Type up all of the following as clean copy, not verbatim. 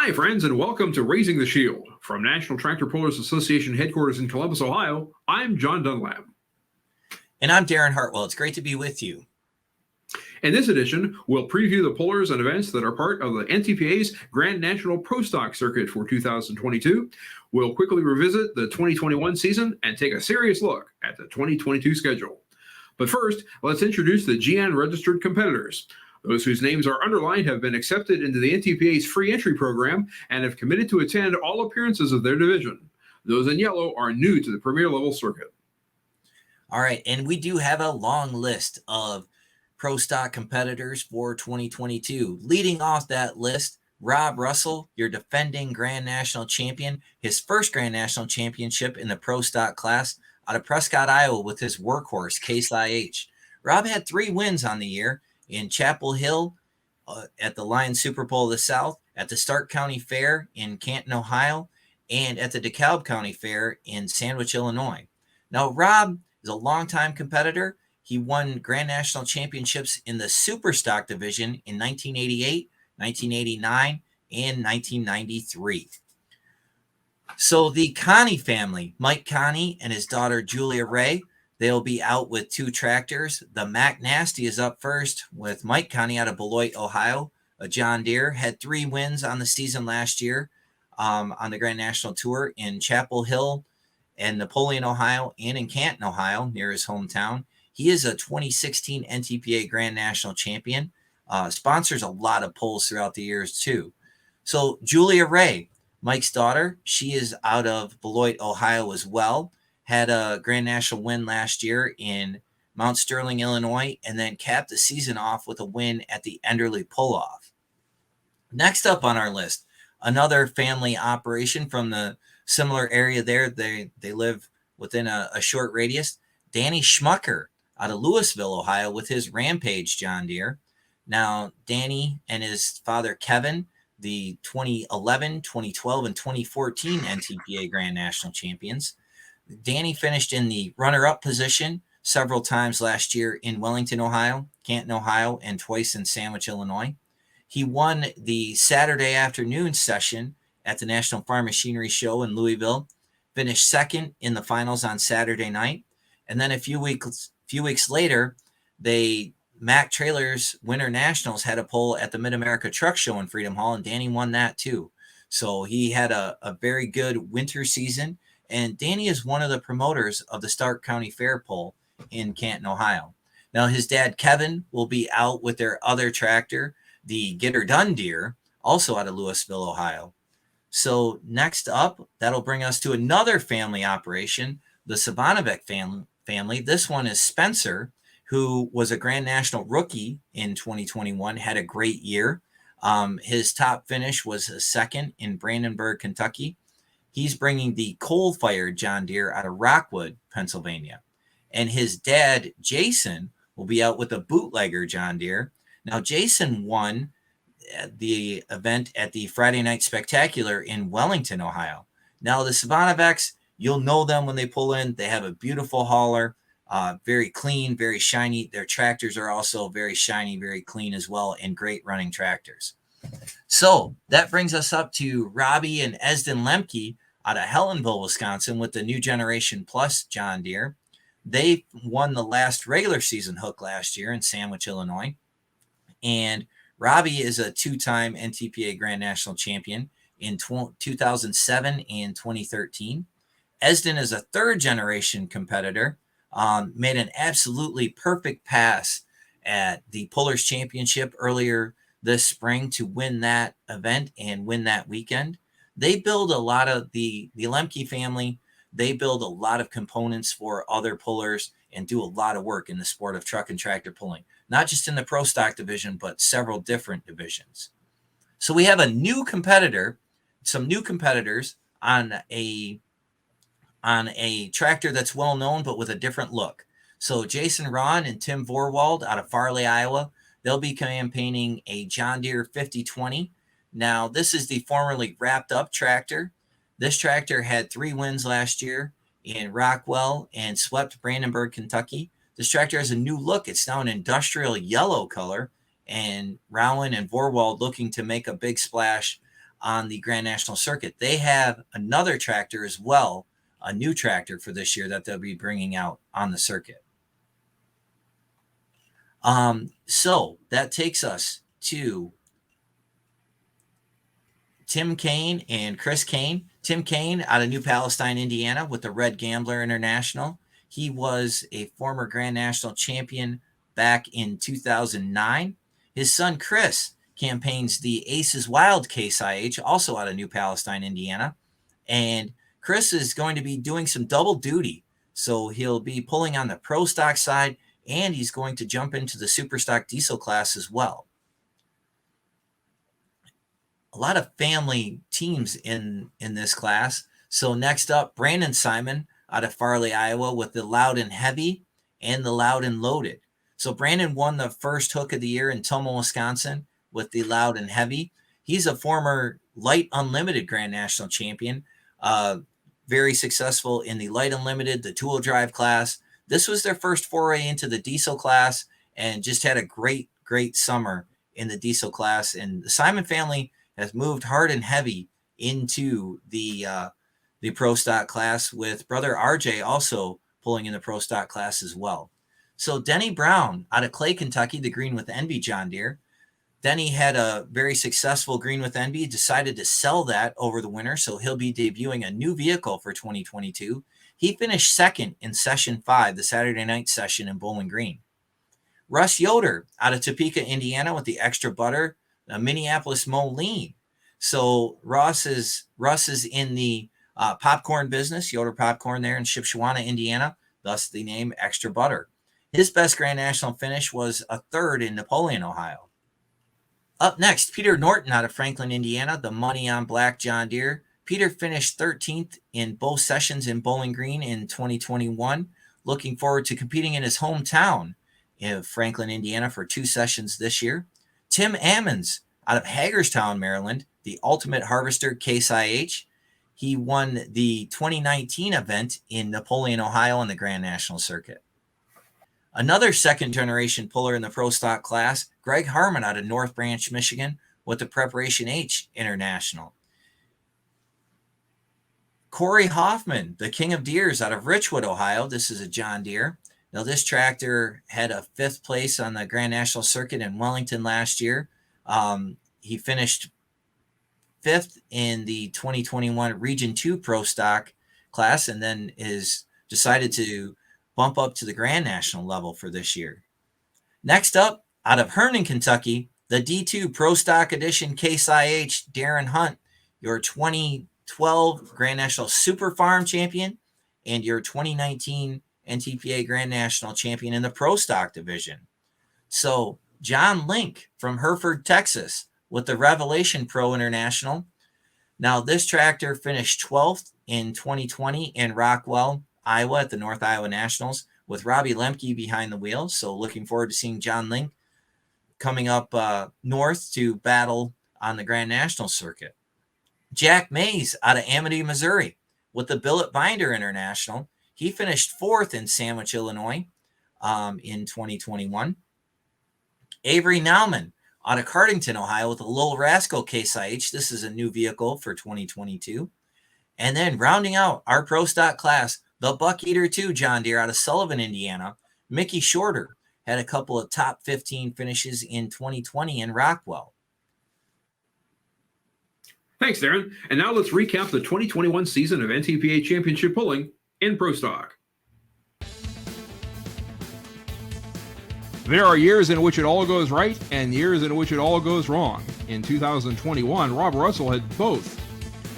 Hi, friends, and welcome to Raising the Shield. From National Tractor Pullers Association headquarters in Columbus, Ohio, I'm John Dunlap. And I'm Darren Heartwell. It's great to be with you. In this edition, we'll preview the pullers and events that are part of the NTPA's Grand National Pro Stock Circuit for 2022. We'll quickly revisit the 2021 season and take a serious look at the 2022 schedule. But first, let's introduce the GN registered competitors. Those whose names are underlined have been accepted into the NTPA's free entry program and have committed to attend all appearances of their division. Those in yellow are new to the Premier level circuit. All right, and we do have a long list of pro stock competitors for 2022. Leading off that list, Rob Russell, your defending Grand National champion, his first Grand National championship in the pro stock class out of Prescott, Iowa with his workhorse, Case IH. Rob had 3 wins on the year in Chapel Hill at the Lions Super Bowl of the South, at the Stark County Fair in Canton, Ohio, and at the DeKalb County Fair in Sandwich, Illinois. Now, Rob is a longtime competitor. He won Grand National Championships in the Super Stock division in 1988, 1989, and 1993. So the Connie family, Mike Connie and his daughter Julia Ray, they'll be out with 2 tractors. The Mac Nasty is up first with Mike Connie out of Beloit, Ohio. A John Deere, had 3 wins on the season last year on the Grand National Tour in Chapel Hill and Napoleon, Ohio, and in Canton, Ohio, near his hometown. He is a 2016 NTPA Grand National champion. Sponsors a lot of polls throughout the years too. So Julia Ray, Mike's daughter, she is out of Beloit, Ohio as well. Had a Grand National win last year in Mount Sterling, Illinois, and then capped the season off with a win at the Enderley Pull-Off. Next up on our list, another family operation from the similar area there. They live within a short radius. Danny Schmucker out of Louisville, Ohio, with his Rampage John Deere. Now, Danny and his father, Kevin, the 2011, 2012, and 2014 NTPA Grand National champions. Danny finished in the runner-up position several times last year in Wellington, Ohio, Canton, Ohio, and twice in Sandwich, Illinois. He won the Saturday afternoon session at the National Farm Machinery Show in Louisville, finished second in the finals on Saturday night, and then a few weeks later, the Mack Trailers Winter Nationals had a poll at the Mid-America Truck Show in Freedom Hall, and Danny won that too. So he had a very good winter season. And Danny is one of the promoters of the Stark County Fair poll in Canton, Ohio. Now, his dad, Kevin, will be out with their other tractor, the Get Her Done Deere, also out of Louisville, Ohio. So next up, that'll bring us to another family operation, the Savanovic family. This one is Spencer, who was a Grand National rookie in 2021, had a great year. His top finish was a second in Brandenburg, Kentucky. He's bringing the coal-fired John Deere out of Rockwood, Pennsylvania. And his dad, Jason, will be out with a bootlegger John Deere. Now, Jason won the event at the Friday Night Spectacular in Wellington, Ohio. Now, the Savanovics, you'll know them when they pull in. They have a beautiful hauler, very clean, very shiny. Their tractors are also very shiny, very clean as well, and great running tractors. So that brings us up to Robbie and Esden Lemke out of Hellenville, Wisconsin, with the New Generation Plus John Deere. They won the last regular season hook last year in Sandwich, Illinois. And Robbie is a 2-time NTPA Grand National champion in 2007 and 2013. Esden is a 3rd-generation competitor, made an absolutely perfect pass at the Pullers Championship earlier this spring to win that event and win that weekend. They build a lot of the Lemke family. They build a lot of components for other pullers and do a lot of work in the sport of truck and tractor pulling, not just in the pro stock division, but several different divisions. So we have some new competitors on a tractor that's well known, but with a different look. So Jason Ron and Tim Vorwald out of Farley, Iowa, they'll be campaigning a John Deere 5020. Now, this is the formerly wrapped up tractor. This tractor had 3 wins last year in Rockwell and swept Brandenburg, Kentucky. This tractor has a new look. It's now an industrial yellow color, and Rowan and Vorwald looking to make a big splash on the Grand National Circuit. They have another tractor as well, a new tractor for this year that they'll be bringing out on the circuit. So that takes us to Tim Kane and Chris Kane. Tim Kane out of New Palestine, Indiana, with the Red Gambler International. He was a former Grand National champion back in 2009. His son Chris campaigns the Aces Wild Case IH, also out of New Palestine, Indiana. And Chris is going to be doing some double duty. So he'll be pulling on the pro stock side, and he's going to jump into the super stock diesel class as well. A lot of family teams in this class. So next up, Brandon Simon out of Farley, Iowa, with the Loud and Heavy and the Loud and Loaded. So Brandon won the first hook of the year in Toma, Wisconsin with the Loud and Heavy. He's a former Light Unlimited Grand National champion, very successful in the Light Unlimited, the two-wheel drive class. This was their first foray into the diesel class and just had a great summer in the diesel class. And the Simon family has moved hard and heavy into the pro stock class, with brother RJ also pulling in the pro stock class as well. So Denny Brown out of Clay, Kentucky, the Green with Envy John Deere. Denny had a very successful Green with Envy, decided to sell that over the winter, so he'll be debuting a new vehicle for 2022. He finished second in Session 5, the Saturday night session in Bowling Green. Russ Yoder out of Topeka, Indiana, with the Extra Butter, a Minneapolis Moline. So Russ is in the popcorn business, Yoder Popcorn there in Shipshewana, Indiana, thus the name Extra Butter. His best Grand National finish was a third in Napoleon, Ohio. Up next, Peter Norton out of Franklin, Indiana, the Money on Black John Deere. Peter finished 13th in both sessions in Bowling Green in 2021. Looking forward to competing in his hometown of Franklin, Indiana for 2 sessions this year. Tim Ammons out of Hagerstown, Maryland, the Ultimate Harvester Case IH. He won the 2019 event in Napoleon, Ohio on the Grand National Circuit. Another second-generation puller in the pro stock class, Greg Harmon out of North Branch, Michigan, with the Preparation H International. Corey Hoffman, the King of Deers out of Richwood, Ohio. This is a John Deere. Now, this tractor had a 5th place on the Grand National Circuit in Wellington last year. He finished 5th in the 2021 Region 2 Pro Stock class, and then is decided to bump up to the Grand National level for this year. Next up, out of Herndon, Kentucky, the D2 Pro Stock Edition Case IH, Darren Hunt, your 2012 Grand National Super Farm Champion and your 2019 NTPA Grand National Champion in the Pro Stock Division. So John Link from Hereford, Texas, with the Revelation Pro International. Now, this tractor finished 12th in 2020 in Rockwell, Iowa at the North Iowa Nationals, with Robbie Lemke behind the wheel. So looking forward to seeing John Link coming up north to battle on the Grand National Circuit. Jack Mays out of Amity, Missouri, with the Billet Binder International. He finished 4th in Sandwich, Illinois in 2021. Avery Nauman out of Cardington, Ohio, with the Lil Rascal Case IH. This is a new vehicle for 2022. And then rounding out our pro stock class, the Buck Eater 2 John Deere out of Sullivan, Indiana. Mickey Shorter had a couple of top 15 finishes in 2020 in Rockwell. Thanks, Darren. And now let's recap the 2021 season of NTPA Championship Pulling in Pro Stock. There are years in which it all goes right and years in which it all goes wrong. In 2021, Rob Russell had both.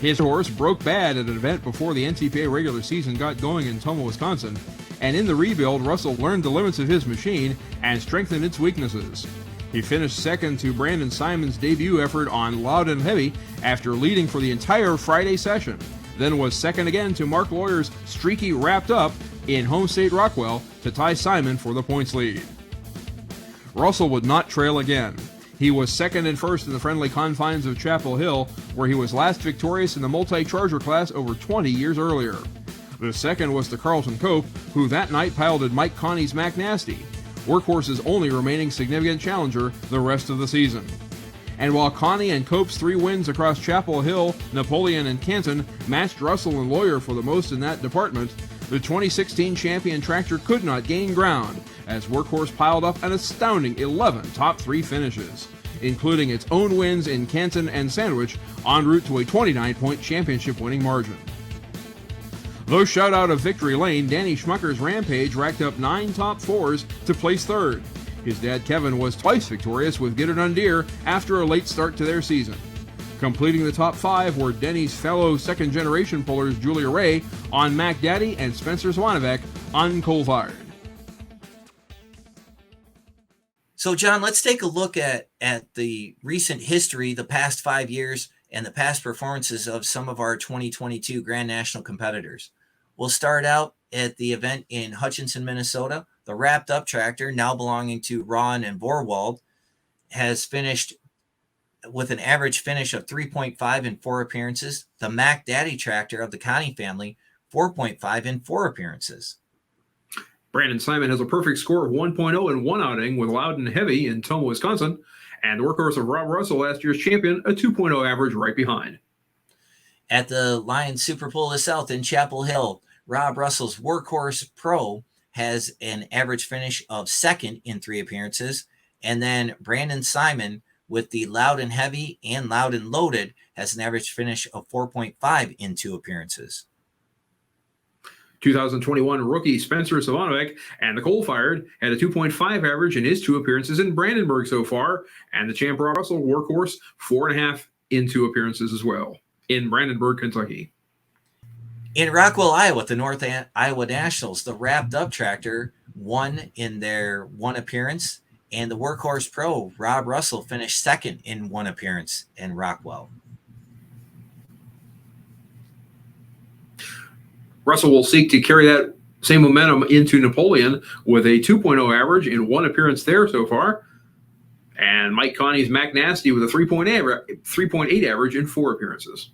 His horse broke bad at an event before the NTPA regular season got going in Toma, Wisconsin, and in the rebuild, Russell learned the limits of his machine and strengthened its weaknesses. He finished second to Brandon Simon's debut effort on Loud and Heavy after leading for the entire Friday session, then was second again to Mark Lawyer's Streaky Wrapped Up in home state Rockwell to tie Simon for the points lead. Russell would not trail again. He was second and first in the friendly confines of Chapel Hill, where he was last victorious in the multi-charger class over 20 years earlier. The second was the Carlton Cope, who that night piloted Mike Connie's Mac Nasty, Workhorse's only remaining significant challenger the rest of the season. And while Connie and Cope's 3 wins across Chapel Hill, Napoleon, and Canton matched Russell and Lawyer for the most in that department, the 2016 champion tractor could not gain ground, as Workhorse piled up an astounding 11 top 3 finishes, including its own wins in Canton and Sandwich, en route to a 29-point championship-winning margin. Though shut out of victory lane, Danny Schmucker's Rampage racked up 9 top 4s to place 3rd. His dad Kevin was twice victorious with Get It On Deer after a late start to their season. Completing the top 5 were Denny's fellow second-generation pullers Julia Ray on Mac Daddy and Spencer Swanevek on Coal Fired. So, John, let's take a look at the recent history, the past 5 years, and the past performances of some of our 2022 Grand National competitors. We'll start out at the event in Hutchinson, Minnesota. The Wrapped Up tractor, now belonging to Ron and Vorwald, has finished with an average finish of 3.5 in 4 appearances. The Mac Daddy tractor of the Connie family, 4.5 in 4 appearances. Brandon Simon has a perfect score of 1.0 in 1 outing with Loudon Heavy in Toma, Wisconsin. And the Workhorse of Rob Russell, last year's champion, a 2.0 average right behind. At the Lions Super Bowl of the South in Chapel Hill, Rob Russell's Workhorse Pro has an average finish of 2nd in 3 appearances. And then Brandon Simon with the Loudon Heavy and Loudon Loaded has an average finish of 4.5 in 2 appearances. 2021 rookie Spencer Savanovec and the Coal Fired had a 2.5 average in his 2 appearances in Brandenburg so far, and the champ Rob Russell Workhorse 4.5 in 2 appearances as well in Brandenburg, Kentucky. In Rockwell, Iowa, at the North Iowa Nationals, the Wrapped Up tractor won in their 1 appearance, and the Workhorse Pro Rob Russell finished 2nd in 1 appearance in Rockwell. Russell will seek to carry that same momentum into Napoleon with a 2.0 average in 1 appearance there so far. And Mike Connie's Mac Nasty with a 3.8 average in 4 appearances.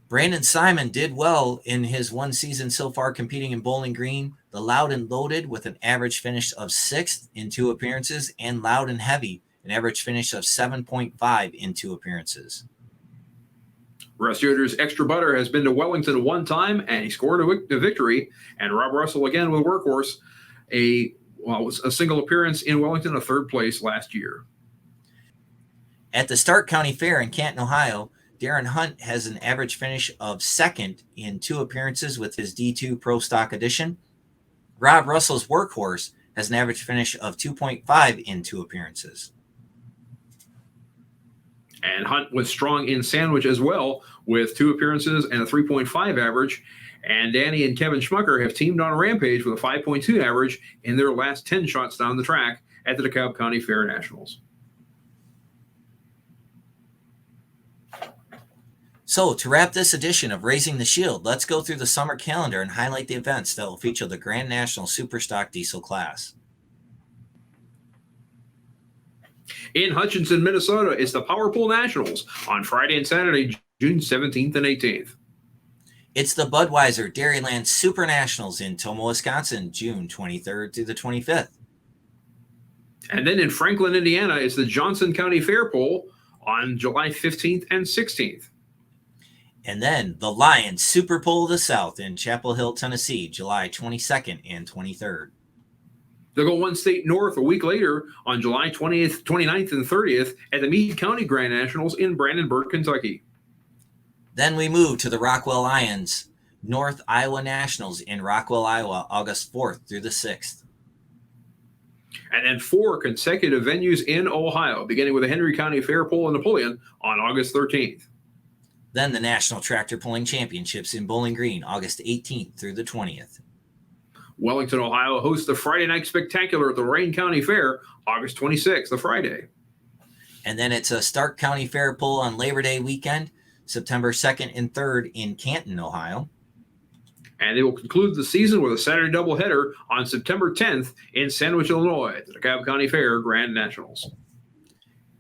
Brandon Simon did well in his 1 season so far competing in Bowling Green. The Loudon Loaded with an average finish of 6th in 2 appearances, and Loudon Heavy an average finish of 7.5 in 2 appearances. Russ Yoder's Extra Butter has been to Wellington 1 time, and he scored a victory. And Rob Russell again with Workhorse, a single appearance in Wellington, a 3rd place last year. At the Stark County Fair in Canton, Ohio, Darren Hunt has an average finish of 2nd in 2 appearances with his D2 Pro Stock Edition. Rob Russell's Workhorse has an average finish of 2.5 in 2 appearances. And Hunt was strong in Sandwich as well with 2 appearances and a 3.5 average. And Danny and Kevin Schmucker have teamed on Rampage with a 5.2 average in their last 10 shots down the track at the DeKalb County Fair Nationals. So to wrap this edition of Raising the Shield, let's go through the summer calendar and highlight the events that will feature the Grand National Superstock Diesel class. In Hutchinson, Minnesota, it's the Power Pool Nationals on Friday and Saturday, June 17th and 18th. It's the Budweiser Dairyland Super Nationals in Toma, Wisconsin, June 23rd through the 25th. And then in Franklin, Indiana, it's the Johnson County Fair Pool on July 15th and 16th. And then the Lions Super Bowl of the South in Chapel Hill, Tennessee, July 22nd and 23rd. They'll go 1 state north a week later on July 20th, 29th, and 30th at the Meade County Grand Nationals in Brandenburg, Kentucky. Then we move to the Rockwell Lions North Iowa Nationals in Rockwell, Iowa, August 4th through the 6th. And then 4 consecutive venues in Ohio, beginning with the Henry County Fair Pool in Napoleon on August 13th. Then the National Tractor Pulling Championships in Bowling Green, August 18th through the 20th. Wellington, Ohio hosts the Friday Night Spectacular at the Lorain County Fair, August 26th, the Friday. And then it's a Stark County Fair Pull on Labor Day weekend, September 2nd and 3rd in Canton, Ohio. And they will conclude the season with a Saturday doubleheader on September 10th in Sandwich, Illinois at the DeKalb County Fair Grand Nationals.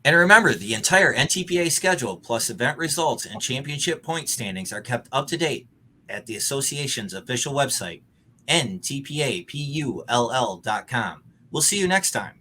And remember, the entire NTPA schedule plus event results and championship point standings are kept up to date at the association's official website, ntpapull.com. We'll see you next time.